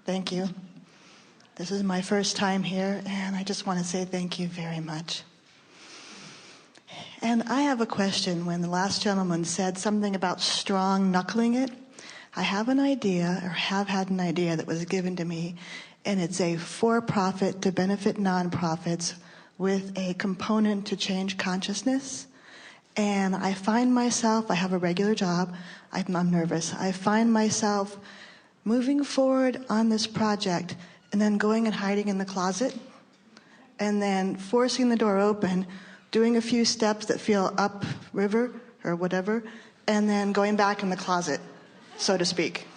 Thank you. This is my first time here, and I just want to say thank you very much. And I have a question. When the last gentleman said something about strong knuckling it, I have an idea, or have had an idea that was given to me, and it's a for-profit to benefit nonprofits with a component to change consciousness. And I find myself, I have a regular job, I'm nervous. I find myself moving forward on this project and then going and hiding in the closet and then forcing the door open, doing a few steps that feel up river or whatever, and then going back in the closet, so to speak.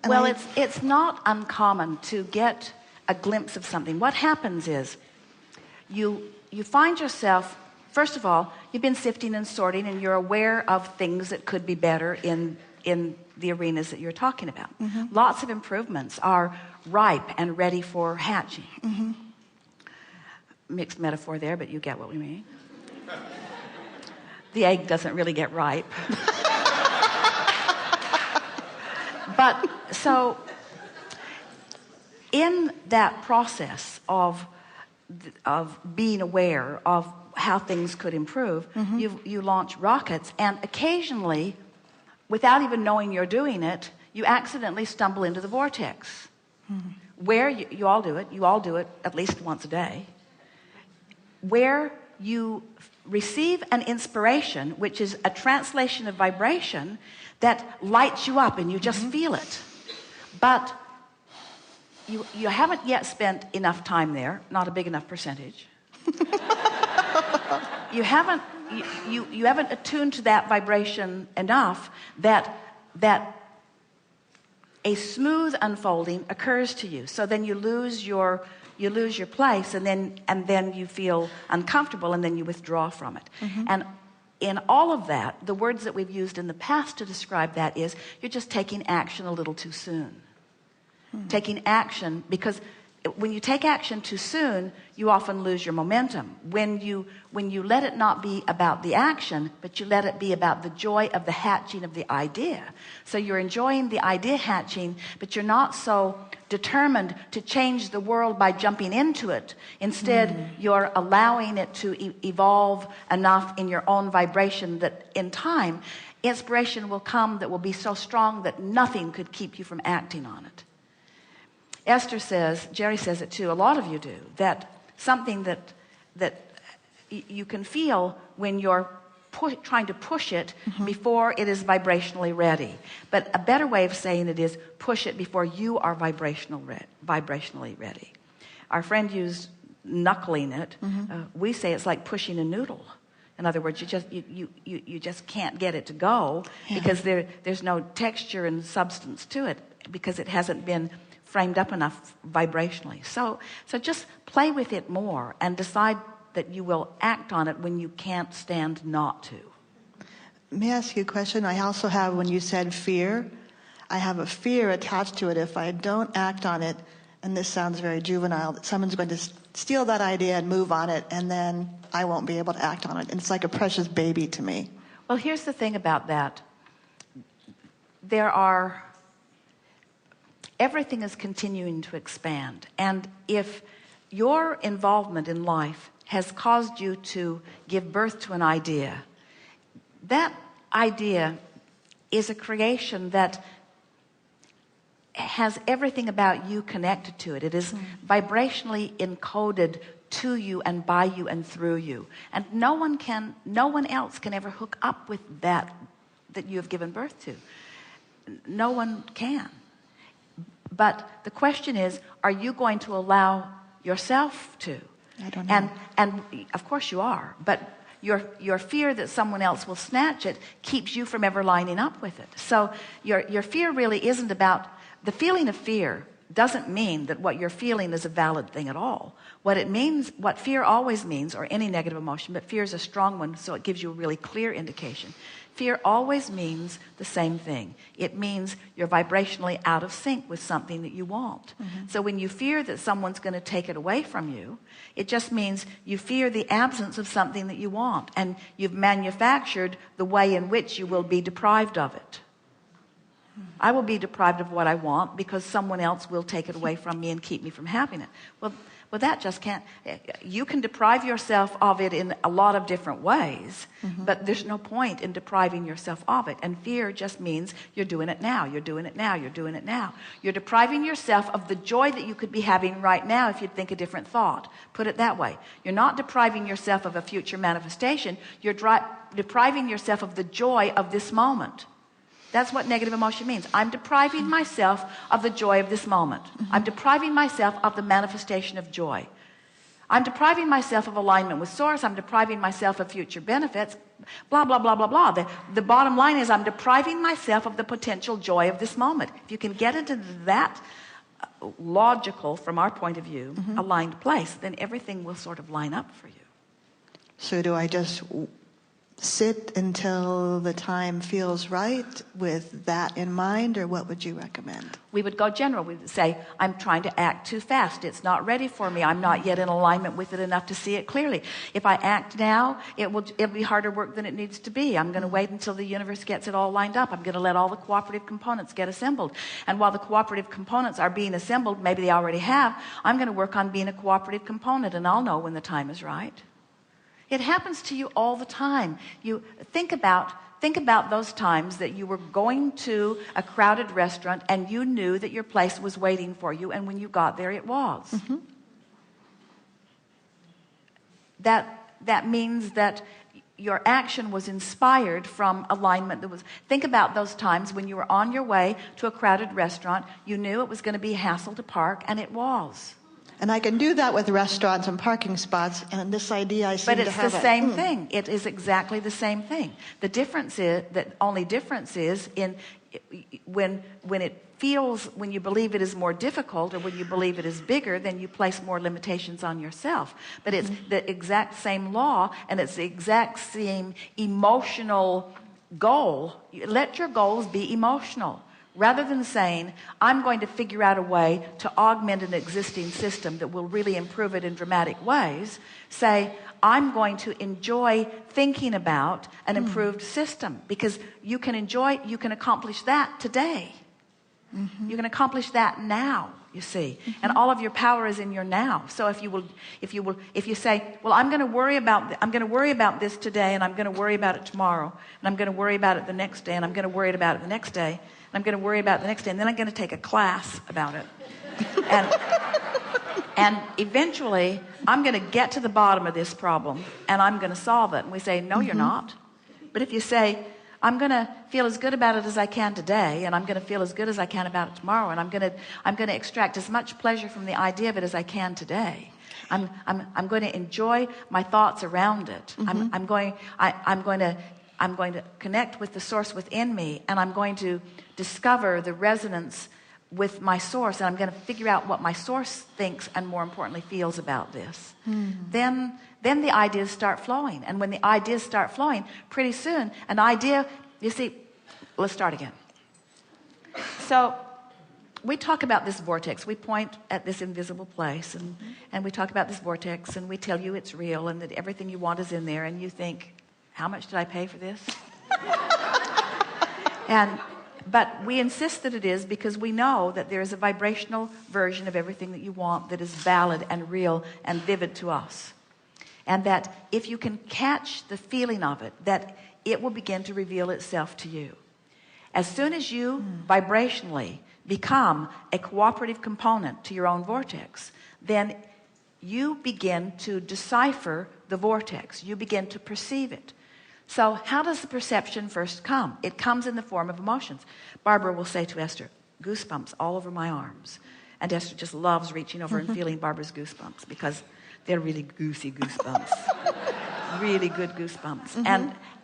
And well, it's not uncommon to get a glimpse of something. What happens is you find yourself, first of all, you've been sifting and sorting and you're aware of things that could be better in the arenas that you're talking about. Mm-hmm. Lots of improvements are ripe and ready for hatching. Mm-hmm. Mixed metaphor there, but you get what we mean. The egg doesn't really get ripe. But so in that process of being aware of how things could improve, mm-hmm. you launch rockets, and occasionally, without even knowing you're doing it, you accidentally stumble into the vortex. Mm-hmm. Where you all do it at least once a day, where you receive an inspiration, which is a translation of vibration that lights you up and you just mm-hmm. feel it. But you haven't yet spent enough time there, not a big enough percentage. You haven't attuned to that vibration enough that a smooth unfolding occurs to you. So then you lose your place, and then you feel uncomfortable, and then you withdraw from it. Mm-hmm. And in all of that, the words that we've used in the past to describe that is you're just taking action a little too soon. Mm-hmm. Taking action, because when you take action too soon, you often lose your momentum. When you let it not be about the action, but you let it be about the joy of the hatching of the idea. So you're enjoying the idea hatching, but you're not so determined to change the world by jumping into it. Instead, you're allowing it to evolve enough in your own vibration that in time, inspiration will come that will be so strong that nothing could keep you from acting on it. Esther says, Jerry says it too, a lot of you do, that something that you can feel when you're trying to push it mm-hmm. before it is vibrationally ready. But a better way of saying it is push it before you are vibrationally ready. Our friend used knuckling it. Mm-hmm. We say it's like pushing a noodle. In other words, you just can't get it to go because there's no texture and substance to it because it hasn't been framed up enough vibrationally. So just play with it more and decide that you will act on it when you can't stand not to. May I ask you a question? I also have, when you said fear, I have a fear attached to it. If I don't act on it, and this sounds very juvenile, that someone's going to steal that idea and move on it, and then I won't be able to act on it. And it's like a precious baby to me. Well, here's the thing about that. Everything is continuing to expand. And if your involvement in life has caused you to give birth to an idea, that idea is a creation that has everything about you connected to it. It is vibrationally encoded to you and by you and through you. And no one else can ever hook up with that you have given birth to. No one can. But the question is, are you going to allow yourself to? I don't know. And of course you are, but your fear that someone else will snatch it keeps you from ever lining up with it. So your fear really isn't about, the feeling of fear doesn't mean that what you're feeling is a valid thing at all. What it means, what fear always means, or any negative emotion, but fear is a strong one, so it gives you a really clear indication. Fear always means the same thing. It means you're vibrationally out of sync with something that you want. Mm-hmm. So when you fear that someone's going to take it away from you, it just means you fear the absence of something that you want, and you've manufactured the way in which you will be deprived of it. I will be deprived of what I want because someone else will take it away from me and keep me from having it. Well, that just can't. You can deprive yourself of it in a lot of different ways, but there's no point in depriving yourself of it. And fear just means you're doing it now, you're doing it now, you're doing it now. You're depriving yourself of the joy that you could be having right now if you'd think a different thought. Put it that way. You're not depriving yourself of a future manifestation. You're depriving yourself of the joy of this moment. That's what negative emotion means. I'm depriving myself of the joy of this moment. I'm depriving myself of the manifestation of joy. I'm depriving myself of alignment with source. I'm depriving myself of future benefits. Blah, blah, blah, blah, blah. The bottom line is I'm depriving myself of the potential joy of this moment. If you can get into that logical, from our point of view, aligned place, then everything will sort of line up for you. So do I just sit until the time feels right with that in mind, or what would you recommend? We would go general. We would say, I'm trying to act too fast. It's not ready for me. I'm not yet in alignment with it enough to see it clearly. If I act now, it'll be harder work than it needs to be. I'm going to wait until the universe gets it all lined up. I'm going to let all the cooperative components get assembled. And while the cooperative components are being assembled, maybe they already have, I'm going to work on being a cooperative component, and I'll know when the time is right. It happens to you all the time. You think about those times that you were going to a crowded restaurant and you knew that your place was waiting for you, and when you got there, it was. That means that your action was inspired from alignment. Think about those times when you were on your way to a crowded restaurant. You knew it was going to be a hassle to park, and it was. And I can do that with restaurants and parking spots, and this idea I seem to have. But it's the same thing. It is exactly the same thing. The difference is, only difference is in when it feels, when you believe it is more difficult or when you believe it is bigger, then you place more limitations on yourself. But it's the exact same law, and it's the exact same emotional goal. Let your goals be emotional. Rather than saying, I'm going to figure out a way to augment an existing system that will really improve it in dramatic ways, say, I'm going to enjoy thinking about an improved system, because you can accomplish that today. You can accomplish that now, you see. And all of your power is in your now. So if you say, well, I'm going to worry about this today, and I'm going to worry about it tomorrow, and I'm going to worry about it the next day, and I'm going to worry about it the next day, and I'm going to worry about it the next day, and then I'm going to take a class about it. And eventually, I'm going to get to the bottom of this problem, and I'm going to solve it. And we say, no, you're not. But if you say, I'm going to feel as good about it as I can today, and I'm going to feel as good as I can about it tomorrow, and I'm going to extract as much pleasure from the idea of it as I can today. I'm going to enjoy my thoughts around it. I'm going to connect with the source within me, and I'm going to discover the resonance with my source, and I'm going to figure out what my source thinks and, more importantly, feels about this. Then the ideas start flowing. And when the ideas start flowing, pretty soon, an idea, you see, let's start again. So we talk about this vortex. We point at this invisible place, and we talk about this vortex, and we tell you it's real and that everything you want is in there, and you think, how much did I pay for this? But we insist that it is, because we know that there is a vibrational version of everything that you want that is valid and real and vivid to us. And that if you can catch the feeling of it, that it will begin to reveal itself to you. As soon as you vibrationally become a cooperative component to your own vortex, then you begin to decipher the vortex. You begin to perceive it. So how does the perception first come? It comes in the form of emotions. Barbara will say to Esther, goosebumps all over my arms. And Esther just loves reaching over and feeling Barbara's goosebumps, because they're really goosey goosebumps. Really good goosebumps.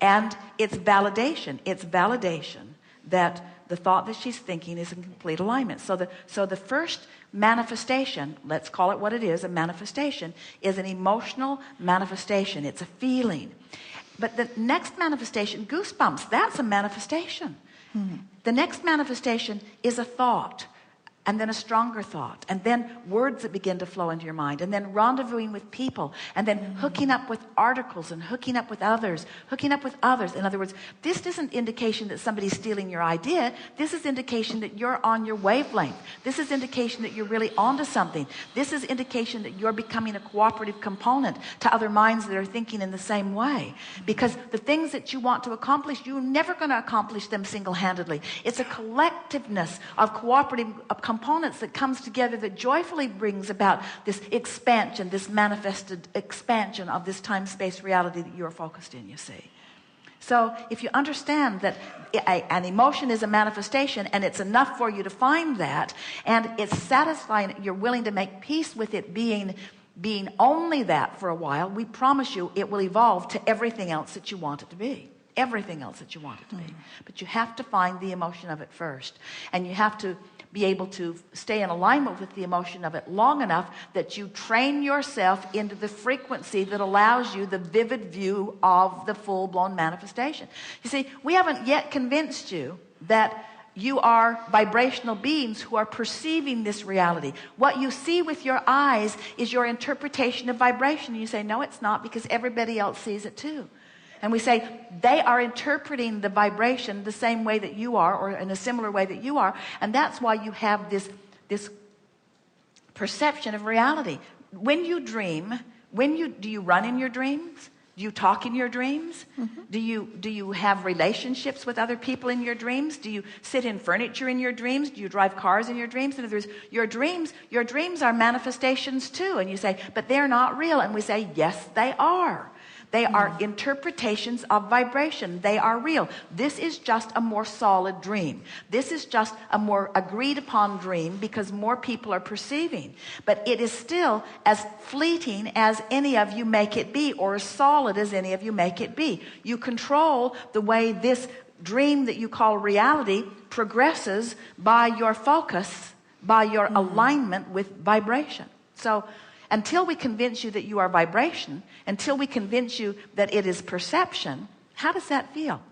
And it's validation. It's validation that the thought that she's thinking is in complete alignment. So the first manifestation, let's call it what it is, a manifestation, is an emotional manifestation. It's a feeling. But the next manifestation, goosebumps, that's a manifestation. The next manifestation is a thought. and then a stronger thought, and then words that begin to flow into your mind, and then rendezvousing with people, and then hooking up with articles and hooking up with others. In other words, this isn't indication that somebody's stealing your idea. This is indication that you're on your wavelength. This is indication that you're really onto something. This is indication that you're becoming a cooperative component to other minds that are thinking in the same way. Because the things that you want to accomplish, you're never going to accomplish them single-handedly. It's a collectiveness of cooperative components that comes together that joyfully brings about this expansion, this manifested expansion of this time-space reality that you're focused in, you see. So if you understand that an emotion is a manifestation, and it's enough for you to find that, and it's satisfying, you're willing to make peace with it being only that for a while, we promise you it will evolve to everything else that you want it to be. Everything else that you want it to be. But you have to find the emotion of it first. And you have to be able to stay in alignment with the emotion of it long enough that you train yourself into the frequency that allows you the vivid view of the full-blown manifestation. You see, we haven't yet convinced you that you are vibrational beings who are perceiving this reality. What you see with your eyes is your interpretation of vibration. And you say, no, it's not, because everybody else sees it too. And we say, they are interpreting the vibration the same way that you are, or in a similar way that you are. And that's why you have this perception of reality. When you dream, do you run in your dreams? Do you talk in your dreams? Mm-hmm. Do you have relationships with other people in your dreams? Do you sit in furniture in your dreams? Do you drive cars in your dreams? In other words, your dreams are manifestations too. And you say, but they're not real. And we say, yes, they are. They are interpretations of vibration. They are real. This is just a more solid dream. This is just a more agreed upon dream because more people are perceiving. But it is still as fleeting as any of you make it be, or as solid as any of you make it be. You control the way this dream that you call reality progresses by your focus, by your alignment with vibration. So until we convince you that you are vibration, until we convince you that it is perception, how does that feel?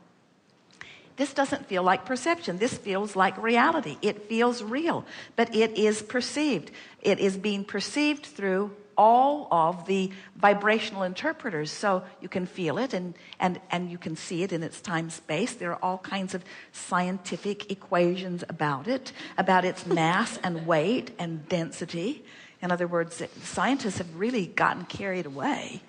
This doesn't feel like perception. This feels like reality. It feels real, but it is perceived. It is being perceived through all of the vibrational interpreters. So you can feel it and you can see it in its time space. There are all kinds of scientific equations about it, about its mass and weight and density. In other words, scientists have really gotten carried away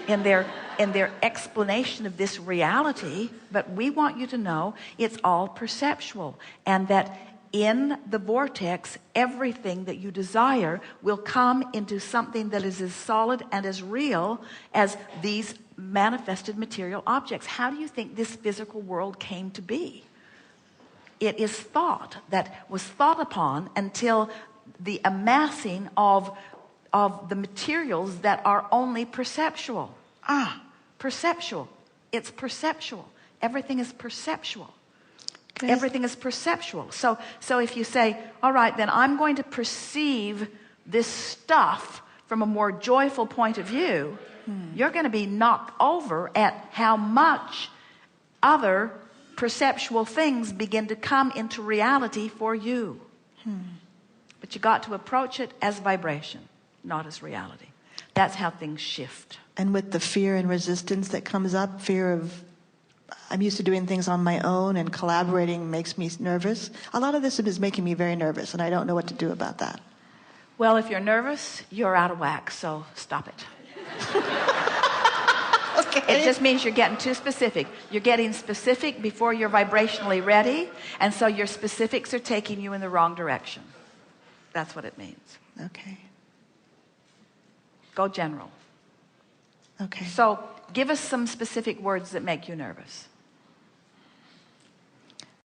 in their explanation of this reality, but we want you to know it's all perceptual, and that in the vortex, everything that you desire will come into something that is as solid and as real as these manifested material objects. How do you think this physical world came to be? It is thought that was thought upon until the amassing of the materials that are only perceptual. Perceptual. It's perceptual. Everything is perceptual. Okay. Everything is perceptual. So if you say, all right, then I'm going to perceive this stuff from a more joyful point of view, you're going to be knocked over at how much other perceptual things begin to come into reality for you. But you got to approach it as vibration, not as reality. That's how things shift. And with the fear and resistance that comes up, fear of, I'm used to doing things on my own, and collaborating makes me nervous. A lot of this is making me very nervous, and I don't know what to do about that. Well, if you're nervous, you're out of whack, so stop it. Okay. It just means you're getting too specific. You're getting specific before you're vibrationally ready, and so your specifics are taking you in the wrong direction. That's what it means. Okay. Go general. Okay. So give us some specific words that make you nervous.